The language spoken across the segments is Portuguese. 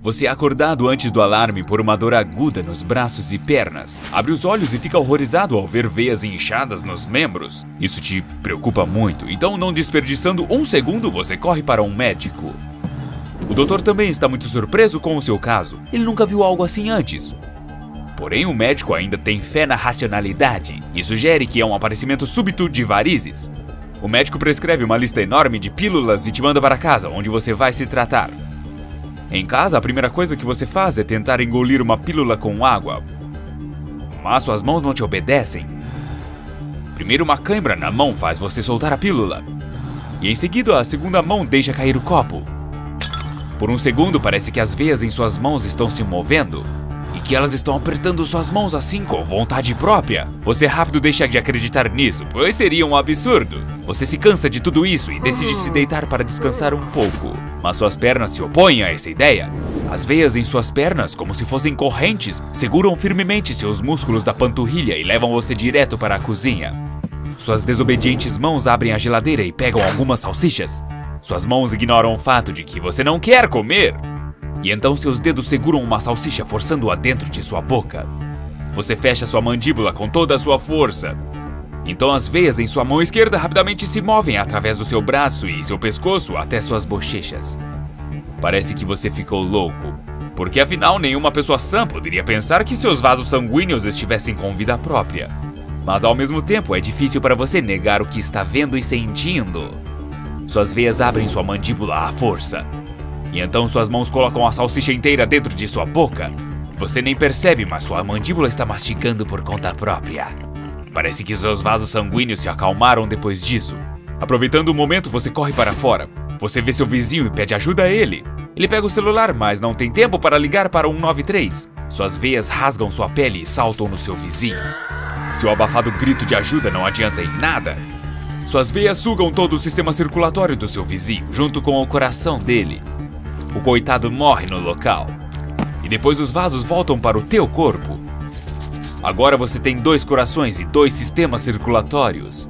Você é acordado antes do alarme por uma dor aguda nos braços e pernas. Abre os olhos e fica horrorizado ao ver veias inchadas nos membros. Isso te preocupa muito, então não desperdiçando um segundo, você corre para um médico. O doutor também está muito surpreso com o seu caso. Ele nunca viu algo assim antes. Porém, o médico ainda tem fé na racionalidade e sugere que é um aparecimento súbito de varizes. O médico prescreve uma lista enorme de pílulas e te manda para casa, onde você vai se tratar. Em casa, a primeira coisa que você faz é tentar engolir uma pílula com água. Mas suas mãos não te obedecem. Primeiro, uma cãibra na mão faz você soltar a pílula. E em seguida, a segunda mão deixa cair o copo. Por um segundo, parece que as veias em suas mãos estão se movendo. E que elas estão apertando suas mãos assim com vontade própria. Você rápido deixa de acreditar nisso, pois seria um absurdo. Você se cansa de tudo isso e decide se deitar para descansar um pouco. Mas suas pernas se opõem a essa ideia. As veias em suas pernas, como se fossem correntes, seguram firmemente seus músculos da panturrilha e levam você direto para a cozinha. Suas desobedientes mãos abrem a geladeira e pegam algumas salsichas. Suas mãos ignoram o fato de que você não quer comer. E então seus dedos seguram uma salsicha forçando-a dentro de sua boca. Você fecha sua mandíbula com toda a sua força. Então as veias em sua mão esquerda rapidamente se movem através do seu braço e seu pescoço até suas bochechas. Parece que você ficou louco, porque afinal nenhuma pessoa sã poderia pensar que seus vasos sanguíneos estivessem com vida própria. Mas ao mesmo tempo é difícil para você negar o que está vendo e sentindo. Suas veias abrem sua mandíbula à força. E então suas mãos colocam a salsicha inteira dentro de sua boca. Você nem percebe, mas sua mandíbula está mastigando por conta própria. Parece que seus vasos sanguíneos se acalmaram depois disso. Aproveitando o momento, você corre para fora. Você vê seu vizinho e pede ajuda a ele. Ele pega o celular, mas não tem tempo para ligar para o 193. Suas veias rasgam sua pele e saltam no seu vizinho. Seu abafado grito de ajuda não adianta em nada. Suas veias sugam todo o sistema circulatório do seu vizinho, junto com o coração dele. O coitado morre no local. E depois os vasos voltam para o teu corpo. Agora você tem 2 corações e 2 sistemas circulatórios.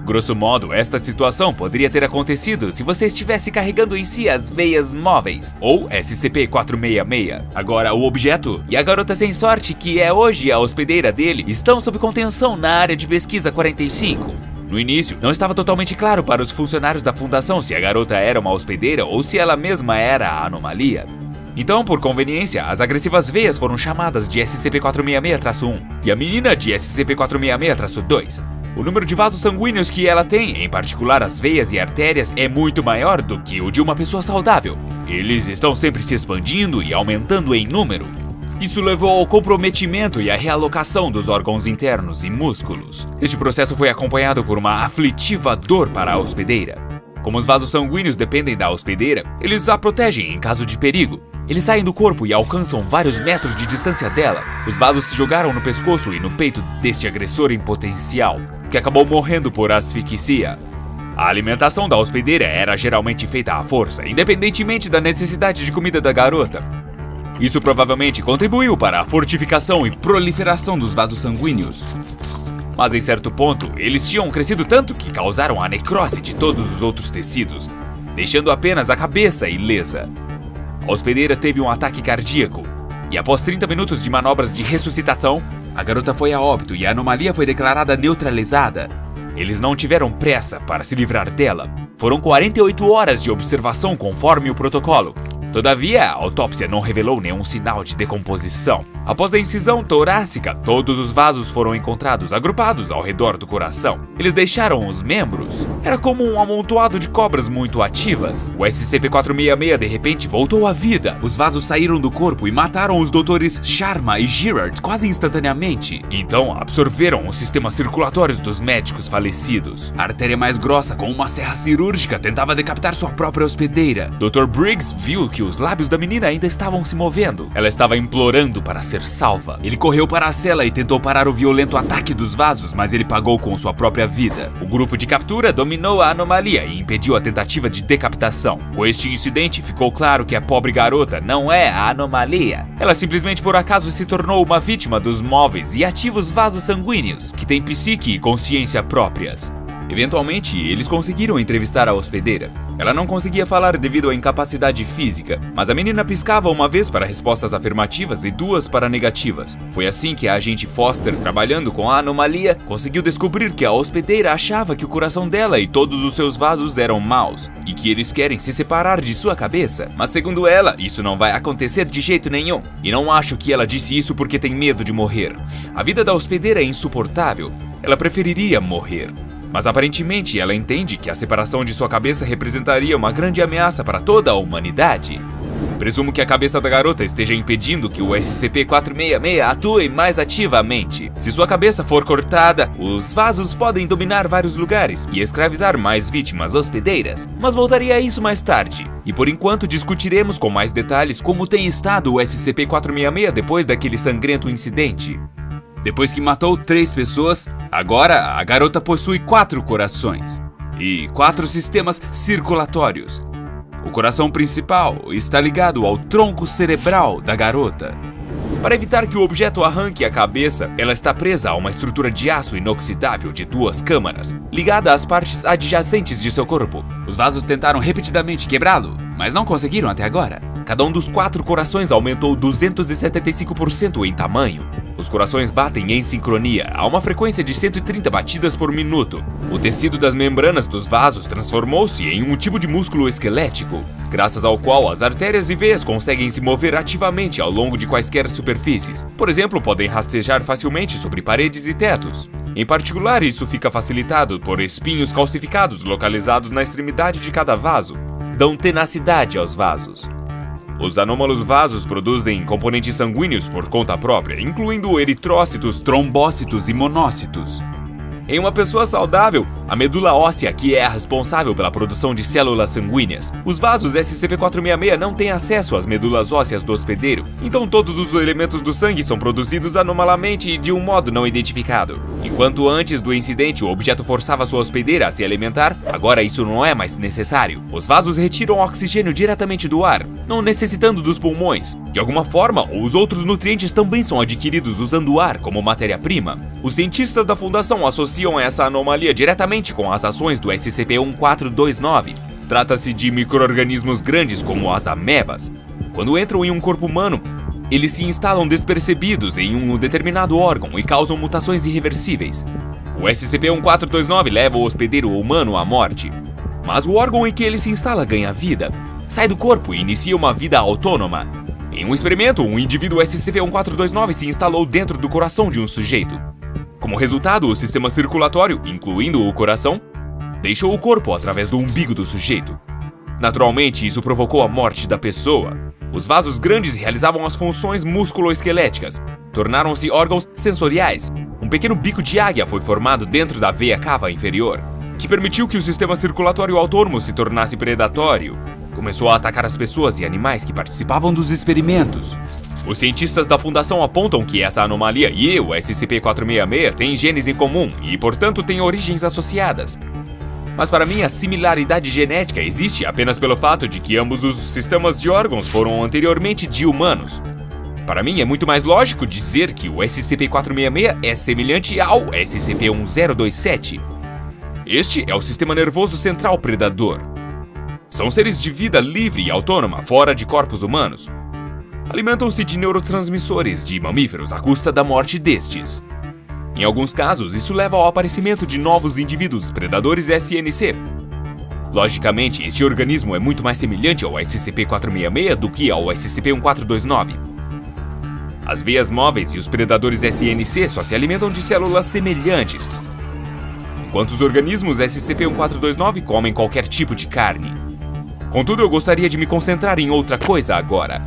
Grosso modo, esta situação poderia ter acontecido se você estivesse carregando em si as veias móveis, ou SCP-466. Agora, o objeto e a garota sem sorte, que é hoje a hospedeira dele, estão sob contenção na área de pesquisa 45. No início, não estava totalmente claro para os funcionários da fundação se a garota era uma hospedeira ou se ela mesma era a anomalia. Então, por conveniência, as agressivas veias foram chamadas de SCP-466-1 e a menina de SCP-466-2. O número de vasos sanguíneos que ela tem, em particular as veias e artérias, é muito maior do que o de uma pessoa saudável. Eles estão sempre se expandindo e aumentando em número. Isso levou ao comprometimento e à realocação dos órgãos internos e músculos. Este processo foi acompanhado por uma aflitiva dor para a hospedeira. Como os vasos sanguíneos dependem da hospedeira, eles a protegem em caso de perigo. Eles saem do corpo e alcançam vários metros de distância dela. Os vasos se jogaram no pescoço e no peito deste agressor em potencial, que acabou morrendo por asfixia. A alimentação da hospedeira era geralmente feita à força, independentemente da necessidade de comida da garota. Isso provavelmente contribuiu para a fortificação e proliferação dos vasos sanguíneos. Mas em certo ponto, eles tinham crescido tanto que causaram a necrose de todos os outros tecidos, deixando apenas a cabeça ilesa. A hospedeira teve um ataque cardíaco, e após 30 minutos de manobras de ressuscitação, a garota foi a óbito e a anomalia foi declarada neutralizada. Eles não tiveram pressa para se livrar dela. Foram 48 horas de observação conforme o protocolo. Todavia, a autópsia não revelou nenhum sinal de decomposição. Após a incisão torácica, todos os vasos foram encontrados agrupados ao redor do coração. Eles deixaram os membros. Era como um amontoado de cobras muito ativas. O SCP-466 de repente voltou à vida. Os vasos saíram do corpo e mataram os doutores Sharma e Girard quase instantaneamente. Então, absorveram os sistemas circulatórios dos médicos falecidos. A artéria mais grossa, com uma serra cirúrgica, tentava decapitar sua própria hospedeira. Dr. Briggs viu que os lábios da menina ainda estavam se movendo. Ela estava implorando para ser salva. Ele correu para a cela e tentou parar o violento ataque dos vasos, mas ele pagou com sua própria vida. O grupo de captura dominou a anomalia e impediu a tentativa de decapitação. Com este incidente, ficou claro que a pobre garota não é a anomalia. Ela simplesmente por acaso se tornou uma vítima dos móveis e ativos vasos sanguíneos, que têm psique e consciência próprias. Eventualmente, eles conseguiram entrevistar a hospedeira. Ela não conseguia falar devido à incapacidade física, mas a menina piscava uma vez para respostas afirmativas e duas para negativas. Foi assim que a agente Foster, trabalhando com a anomalia, conseguiu descobrir que a hospedeira achava que o coração dela e todos os seus vasos eram maus, e que eles querem se separar de sua cabeça. Mas segundo ela, isso não vai acontecer de jeito nenhum. E não acho que ela disse isso porque tem medo de morrer. A vida da hospedeira é insuportável. Ela preferiria morrer. Mas aparentemente ela entende que a separação de sua cabeça representaria uma grande ameaça para toda a humanidade. Presumo que a cabeça da garota esteja impedindo que o SCP-466 atue mais ativamente. Se sua cabeça for cortada, os vasos podem dominar vários lugares e escravizar mais vítimas hospedeiras. Mas voltaria a isso mais tarde. E por enquanto discutiremos com mais detalhes como tem estado o SCP-466 depois daquele sangrento incidente. Depois que matou 3 pessoas, agora a garota possui 4 corações e 4 sistemas circulatórios. O coração principal está ligado ao tronco cerebral da garota. Para evitar que o objeto arranque a cabeça, ela está presa a uma estrutura de aço inoxidável de 2 câmaras, ligada às partes adjacentes de seu corpo. Os vasos tentaram repetidamente quebrá-lo, mas não conseguiram até agora. Cada um dos 4 corações aumentou 275% em tamanho. Os corações batem em sincronia, a uma frequência de 130 batidas por minuto. O tecido das membranas dos vasos transformou-se em um tipo de músculo esquelético, graças ao qual as artérias e veias conseguem se mover ativamente ao longo de quaisquer superfícies. Por exemplo, podem rastejar facilmente sobre paredes e tetos. Em particular, isso fica facilitado por espinhos calcificados localizados na extremidade de cada vaso. Dão tenacidade aos vasos. Os anômalos vasos produzem componentes sanguíneos por conta própria, incluindo eritrócitos, trombócitos e monócitos. Em uma pessoa saudável, a medula óssea que é a responsável pela produção de células sanguíneas. Os vasos SCP-466 não têm acesso às medulas ósseas do hospedeiro, então todos os elementos do sangue são produzidos anomalamente e de um modo não identificado. Enquanto antes do incidente o objeto forçava sua hospedeira a se alimentar, agora isso não é mais necessário. Os vasos retiram oxigênio diretamente do ar, não necessitando dos pulmões. De alguma forma, os outros nutrientes também são adquiridos usando o ar como matéria-prima. Os cientistas da Fundação associam essa anomalia diretamente com as ações do SCP-1429. Trata-se de micro-organismos grandes como as amebas. Quando entram em um corpo humano, eles se instalam despercebidos em um determinado órgão e causam mutações irreversíveis. O SCP-1429 leva o hospedeiro humano à morte, mas o órgão em que ele se instala ganha vida, sai do corpo e inicia uma vida autônoma. Em um experimento, um indivíduo SCP-1429 se instalou dentro do coração de um sujeito. Como resultado, o sistema circulatório, incluindo o coração, deixou o corpo através do umbigo do sujeito. Naturalmente, isso provocou a morte da pessoa. Os vasos grandes realizavam as funções musculoesqueléticas, tornaram-se órgãos sensoriais. Um pequeno bico de águia foi formado dentro da veia cava inferior, que permitiu que o sistema circulatório autônomo se tornasse predatório. Começou a atacar as pessoas e animais que participavam dos experimentos. Os cientistas da Fundação apontam que essa anomalia e o SCP-466 têm genes em comum e, portanto, têm origens associadas. Mas para mim, a similaridade genética existe apenas pelo fato de que ambos os sistemas de órgãos foram anteriormente de humanos. Para mim, é muito mais lógico dizer que o SCP-466 é semelhante ao SCP-1027. Este é o sistema nervoso central predador. São seres de vida livre e autônoma, fora de corpos humanos. Alimentam-se de neurotransmissores de mamíferos à custa da morte destes. Em alguns casos, isso leva ao aparecimento de novos indivíduos predadores SNC. Logicamente, este organismo é muito mais semelhante ao SCP-466 do que ao SCP-1429. As veias móveis e os predadores SNC só se alimentam de células semelhantes, enquanto os organismos SCP-1429 comem qualquer tipo de carne. Contudo, eu gostaria de me concentrar em outra coisa agora.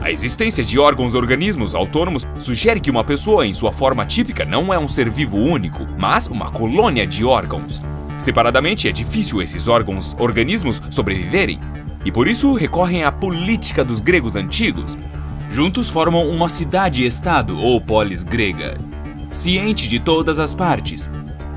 A existência de órgãos-organismos autônomos sugere que uma pessoa em sua forma típica não é um ser vivo único, mas uma colônia de órgãos. Separadamente, é difícil esses órgãos-organismos sobreviverem, e por isso recorrem à política dos gregos antigos. Juntos formam uma cidade-estado ou polis grega, ciente de todas as partes,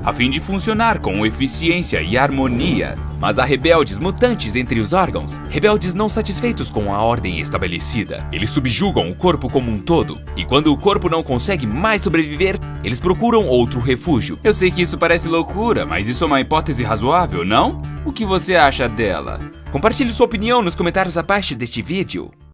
a fim de funcionar com eficiência e harmonia. Mas há rebeldes mutantes entre os órgãos, rebeldes não satisfeitos com a ordem estabelecida. Eles subjugam o corpo como um todo, e quando o corpo não consegue mais sobreviver, eles procuram outro refúgio. Eu sei que isso parece loucura, mas isso é uma hipótese razoável, não? O que você acha dela? Compartilhe sua opinião nos comentários abaixo deste vídeo.